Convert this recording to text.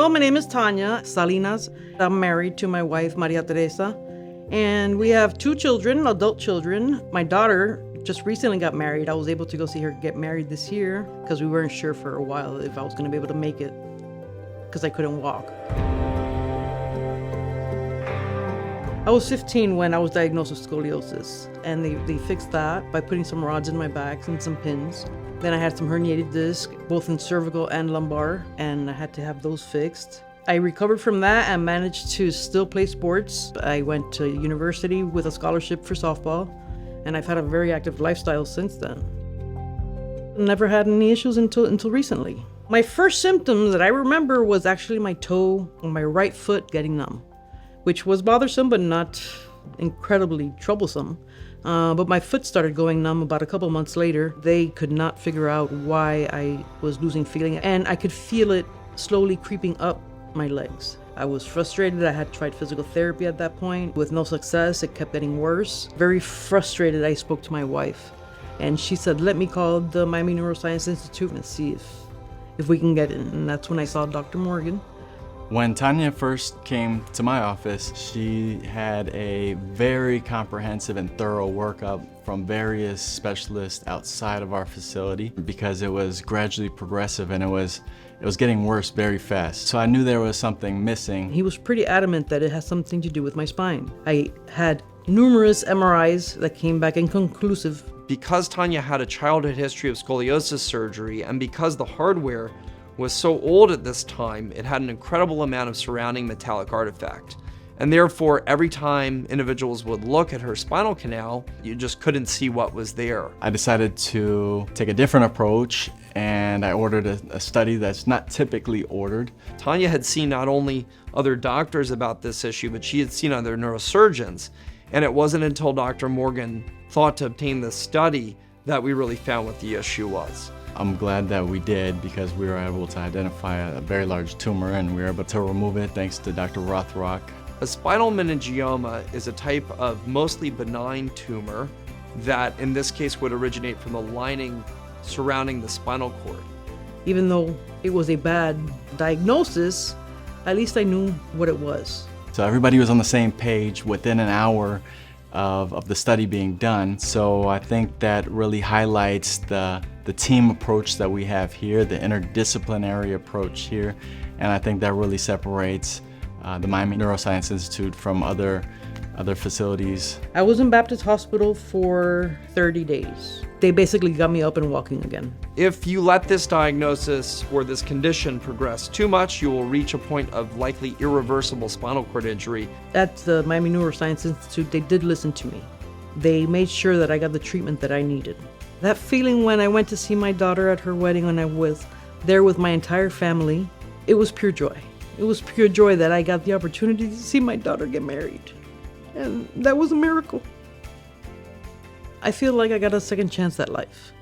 Hello, my name is Tanya Salinas. I'm married to my wife, Maria Teresa, and we have 2 children, adult children. My daughter just recently got married. I was able to go see her get married this year because we weren't sure for a while if I was going to be able to make it because I couldn't walk. I was 15 when I was diagnosed with scoliosis, and they fixed that by putting some rods in my back and some pins. Then I had some herniated discs, both in cervical and lumbar, and I had to have those fixed. I recovered from that and managed to still play sports. I went to university with a scholarship for softball, and I've had a very active lifestyle since then. Never had any issues until recently. My first symptom that I remember was actually my toe on my right foot getting numb, which was bothersome but not incredibly troublesome. But my foot started going numb about a couple months later. They could not figure out why I was losing feeling, and I could feel it slowly creeping up my legs. I was frustrated. I had tried physical therapy at that point with no success. It kept getting worse. Very frustrated, I spoke to my wife, and she said, let me call the Miami Neuroscience Institute and see if we can get in. And that's when I saw Dr. Morgan. When Tanya first came to my office, she had a very comprehensive and thorough workup from various specialists outside of our facility because it was gradually progressive and it was getting worse very fast. So I knew there was something missing. He was pretty adamant that it has something to do with my spine. I had numerous MRIs that came back inconclusive. Because Tanya had a childhood history of scoliosis surgery and because the hardware was so old at this time, it had an incredible amount of surrounding metallic artifact. And therefore, every time individuals would look at her spinal canal, you just couldn't see what was there. I decided to take a different approach, and I ordered a study that's not typically ordered. Tanya had seen not only other doctors about this issue, but she had seen other neurosurgeons. And it wasn't until Dr. Morgan thought to obtain this study that we really found what the issue was. I'm glad that we did because we were able to identify a very large tumor and we were able to remove it thanks to Dr. Rothrock. A spinal meningioma is a type of mostly benign tumor that in this case would originate from the lining surrounding the spinal cord. Even though it was a bad diagnosis, at least I knew what it was. So everybody was on the same page within an hour of the study being done. So I think that really highlights the team approach that we have here, the interdisciplinary approach here, and I think that really separates the Miami Neuroscience Institute from other facilities. I was in Baptist Hospital for 30 days. They basically got me up and walking again. If you let this diagnosis or this condition progress too much, you will reach a point of likely irreversible spinal cord injury. At the Miami Neuroscience Institute, they did listen to me. They made sure that I got the treatment that I needed. That feeling when I went to see my daughter at her wedding and I was there with my entire family, it was pure joy. It was pure joy that I got the opportunity to see my daughter get married. And that was a miracle. I feel like I got a second chance at life.